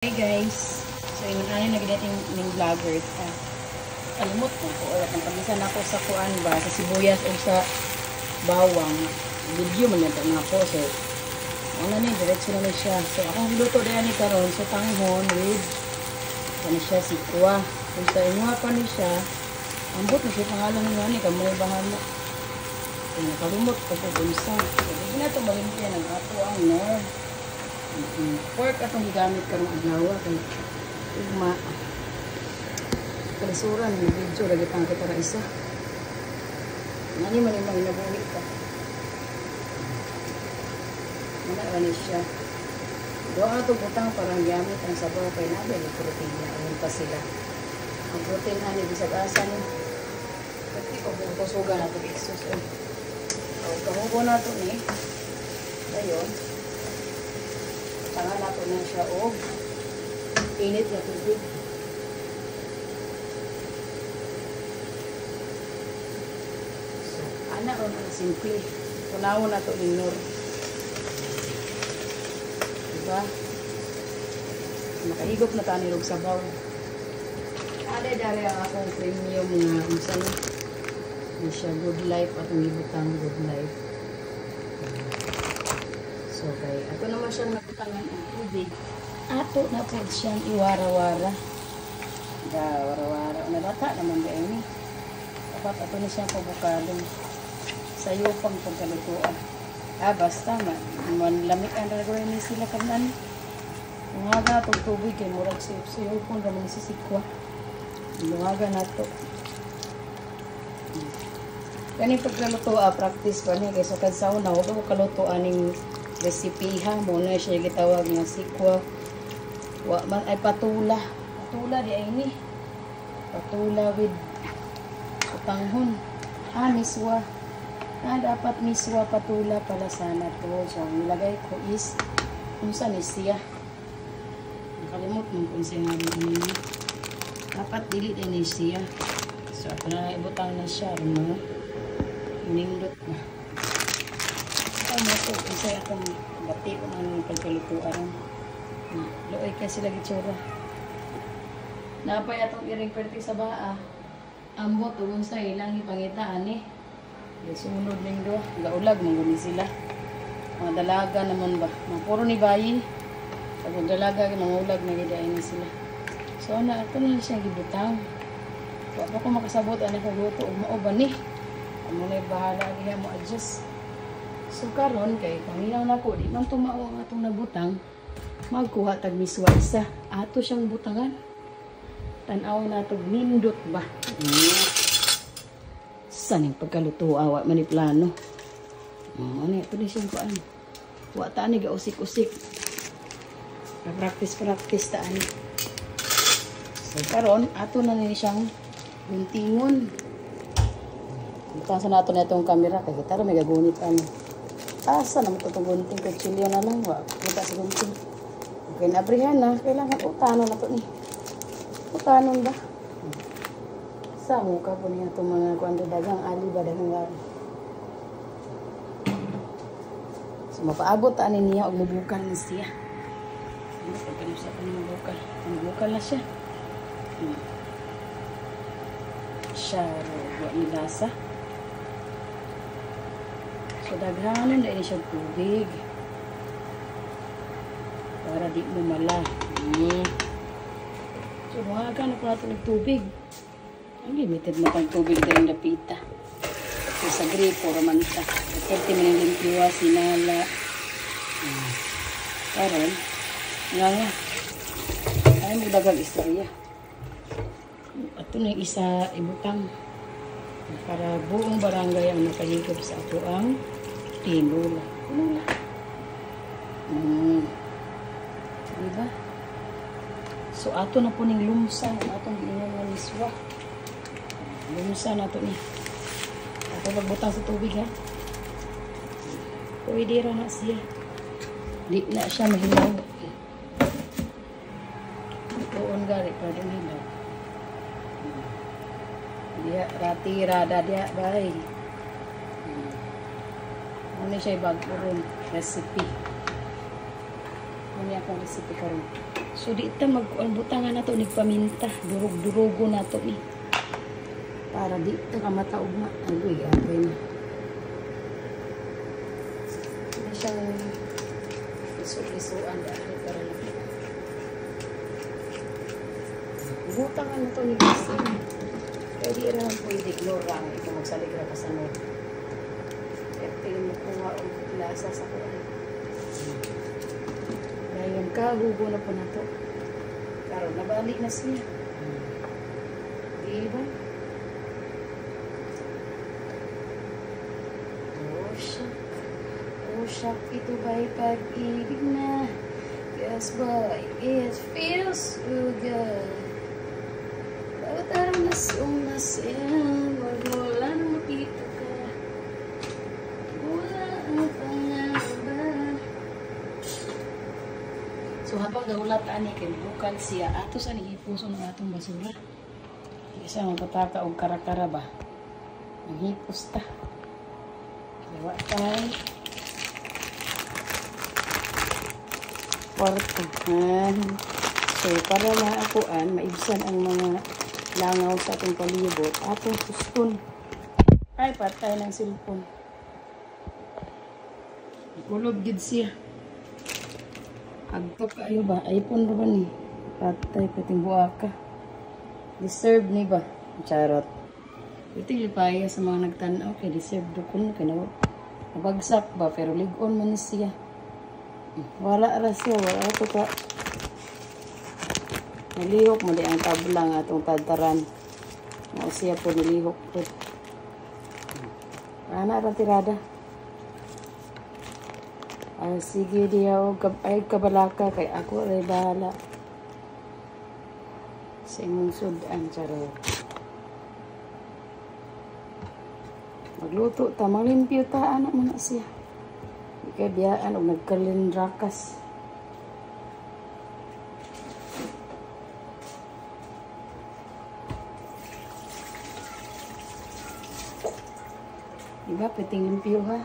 Hey guys, so yung ano na ginating ng vlogger alimot ko or ang pagisan ako sa kuan ba sa sibuyas o sa bawang video man nato na po so ano ni diretso na siya so akong luto na ni karon so tanghon with ano siya sikwa kung sa imuha pa ni siya ambot na siya pangalan ni ni kamay bahala kung nakalimot ko po bunsa so hindi na ito malimpya ng ato ang nor pork atong gigamit karong adlaw kay ugma kalisuran ng video lagi pang kita ra isa ngani man imong nabuhi ka mana ni siya doa to butang parang gamit ang sabaw kay nabe ni protein ayon pa sila ang protein ani bisag asa ni pati ko buto suga na to exos o kahubo na to ni dayon tangan nato na siya o init na tubig. So, anak o na simple. Punaw na ito ng nor. Diba? Makahigop na tayo nilog sabaw. Ada-dari ang akong premium nga unsa na. Hindi siya good life at ang ibutang good life. So, kay ato naman siyang nabutangan ang tubig. Ato na po siyang iwara-wara. Wara-wara. Nabata naman ba ini? Dapat ato na siyang pabukadong sayo pang pagkalutuan. Basta manlamig ang ragawin ni sila kanan. Lungaga itong tubig kay murag sayo pang gamang sisikwa. Lungaga na ito. Kani pagkalutuan, practice pa niya. Kaysa kansaw na, huwag ako kalutuan ng resipiha mo na siya gitawag nga sikwa ay patula di ay ni patula with utanghon miswa dapat miswa patula pala sana to so nilagay ko is kung saan is siya nakalimot mo kung saan nga dapat dili din is siya so ako na ibutang na siya nindot na ay nato kasi akong bati ko ng pagkalutuan looy kasi lagi tsura napay atong iring perti sa baa ambot ugon sa ilang ipangitaan sunod ning do gaulag mong sila mga dalaga naman ba puro ni bayi pag dalaga nangulag na gidain sila so na ito na siya gibutang wala ko makasabot ano ko luto mauban amo na bahala diha mo adjust. So karon kay paminaw na ko di man tumao ang atong nabutang magkuha tag miswa isa ato siyang butangan tan-aw na tog nindot ba saning pagkaluto awa man ni plano ano ito ni siyang kuan wa ta ni gausik-usik practice ta ani so karon ato na ni siyang guntingon itasan nato na itong camera kay kita ra may gagunit asa naman itong gunting kutsilyo na lang wa kita sa gunting okay nabrihan na kailangan utanon na ito ni utanon ba sa mukha po niya itong mga kuwando dagang ali ba dagang gari so mapaabot taanin niya o mabukal na siya pagkalusa pa niya mabukal na siya siya wa nilasa. So, daghanan na siya tubig. Para di lumala. So, mga na po natin ng tubig. Ang limited na pang tubig na yung lapita. So, sa gripo, ramanta. 30 minang limpiwa, sinala. Karon, nga. Ay, magdagang istorya. Ito na yung isa ibutang. Para buong barangay ang nakahigop sa ato ang tinola. Diba? So, ato na po ning lumsa ang atong giingon nga miswa. Lumsa na ito ni. Ato magbutang sa tubig ha. Pwede ra na siya. Di na siya mahilaw. Tuon gari para din hilaw. Dia rati rada dia bahay. Ano siya ibag-uron recipe. Ano akong recipe karon. So di ita magbutangan na to ni paminta, durog-durogo na to ni. Para di ita ka mataugma. Agoy, apay na. Hindi siyang iso-isuan dahil para lang. Butangan na to ni Kasi. Kaya di rin pwede ignore lang ito magsaligra ka sa note. Kaya tingin mo kuha o lasa sa kuha. Ngayon ka, hugo na po na to. Karon nabalik na siya. Diba? Oh, shock, ito ba'y pag-ibig na? Yes, boy, it feels so good. Bakit araw na siyong nasiyang wala na makita ka? Wala ang pangamba. So habang gaulat ani kay bukal siya ato sa hipuso ng atong basura. Isa magpataka og karakara ba. Ang hipos ta. Diwa tay. Kwartahan. So para maakuan maibsan ang mga langaw sa atong palibot, atong suston. Ay patay ng cellphone. Kulog gid siya. Agto kayo ba? iPhone ba ni? Patay pating buaka. Deserve ni ba? Charot. Ito yung paya sa mga nagtanaw. Kaya deserve do kun. Kaya nabagsak ba? Pero ligon man siya. Wala ra siya. Wala ito ka. Nalihok mo di ang tablang atong tadtaran. Mao siya po nalihok po. Ana ra tirada. Sige diya ay kabalaka kay ako ray bahala sa imong sudan charot. Magluto ta manglimpyo ta anak mo na siya. Di kay biyaan og nagkalinrakas. Diba piting limpyo ha?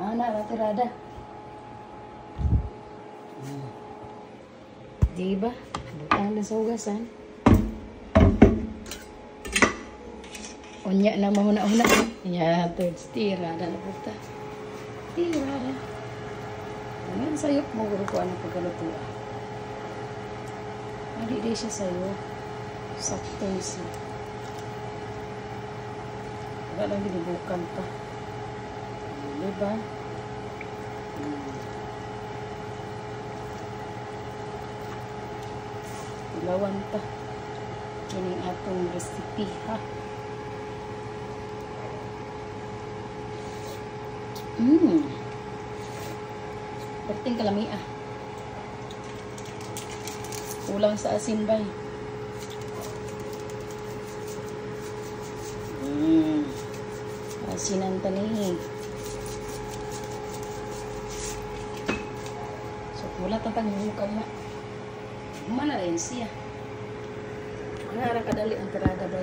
Ana ra tirada. Diba? Butang na sa hugasan. Unya na mahuna-una. Yan, third tira na nabuta. Tira na. Ngayon sayop mo guru ko ano pagkalutuan. Hindi di siya sayop. Sakto siya. Wala lang dinibukan pa. Diba? Ilawan pa. Yan ang atong recipe, ha? Perting kalami, ah. Kulang sa asin ba? Asin ang tani. So, wala tatang hukal na. Mana rin siya. Nara kadali ang tirada ba?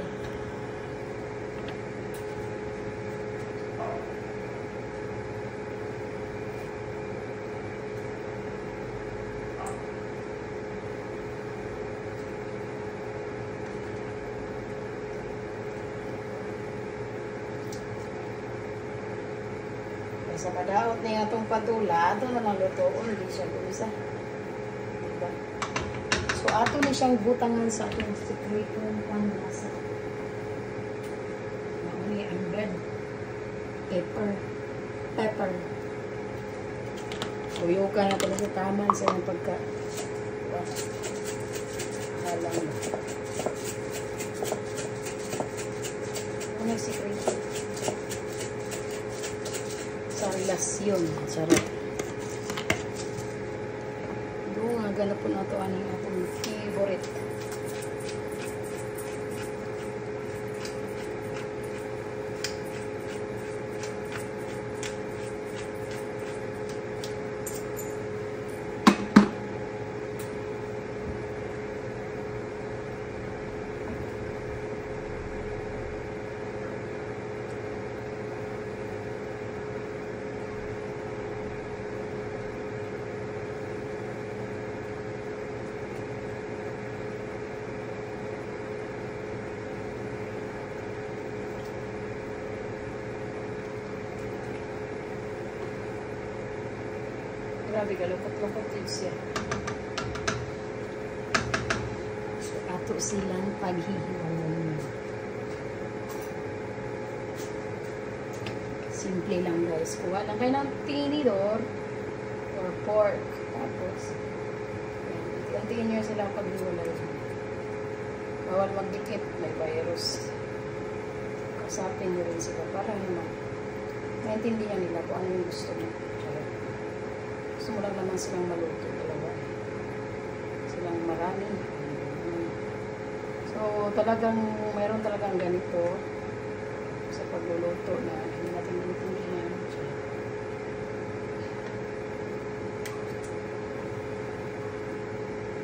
Sa padaot niya itong patula, ito na lang lutoon, hindi siya gumisa. Diba? So, ato na siyang butangan sa atong sikretong panlasa. Mauni ang red pepper. Uyukan na talaga taman sa yung pagka halang na. Ano yung sikreto? Sa relasyon. Sarap. Doon nga ganap po na ito aning atong favorite. grabe, galukot-lukot yun siya. So, ato silang paghihiwalay. Simple lang guys. Kuha lang kayo ng tinidor or pork. Tapos, antiin nyo silang paghiwalay. Bawal magdikit, may virus. Kasapin nyo rin sila para naman maintindihan nila kung ano yung gusto mo. Gusto mo lang naman silang maluto, dalawa. Silang marami. So, talagang, mayroon talagang ganito sa pagluluto na hindi natin maintindihan.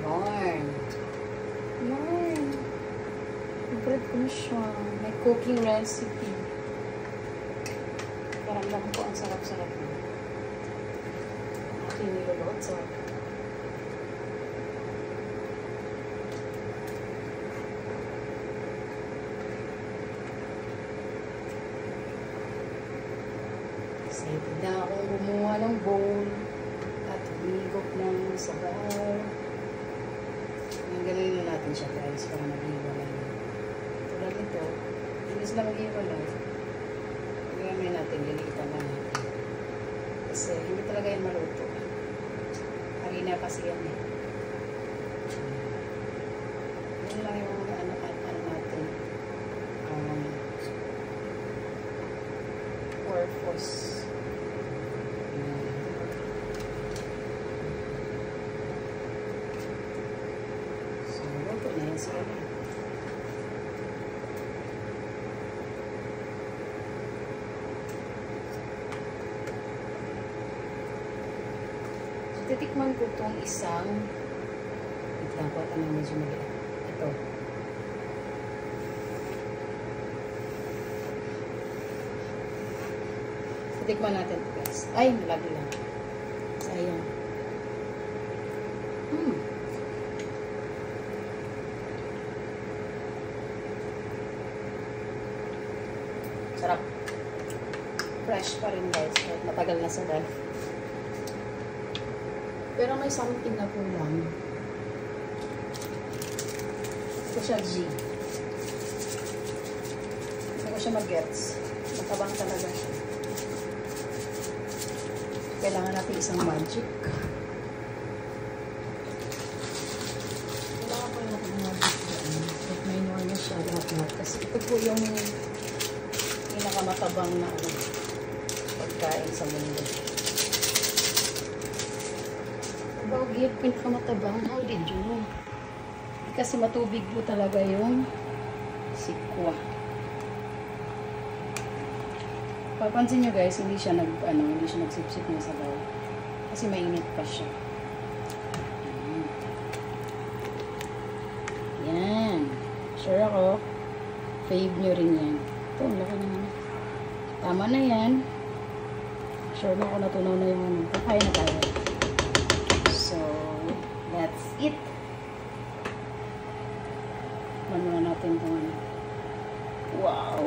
Yarn. Yarn. Favorite ko na siya. May cooking recipe. Paramdam ko ang sarap-sarap na. Aking niluluot sa excited na akong gumawa ng bowl at humigop ng sabaw. Ganun na natin siya guys para mag-iwalay. Tulad nito, hindi sila mag-iwalay. Gamay natin, lilitan lang natin. Kasi hindi talaga yan maluto. Harina kasi yan eh. Yun lang yung ano natin. Workforce. So, luto na yan sila. Titikman ko itong isang lang ko at anong medyo magilang. Ito. Titikman natin ito guys. Ay, malagi lang. Sayang. Sarap. Fresh pa rin guys. Matagal na sa ref. Pero may something na kulang. Ito siya G. Hindi ko siya mag-gets. Matabang talaga siya. Kailangan natin isang magic. Kailangan ko yung magic doon. But may normal siya lahat-lahat. Kasi ito po yung pinakamatabang na pagkain sa mundo. Bagay, pinakamatabang. How did you know? Kasi matubig po talaga yung sikwa. Papansin nyo guys, hindi siya nagsipsip ng sabaw. Kasi mainit pa siya. Yan. Sure ako, fave nyo rin yan. Ito, ang laki naman. Tama na yan. Sure na ako natunaw na yung ano. Kakain na tayo. So, that's it. Muna natin itong ano. Wow!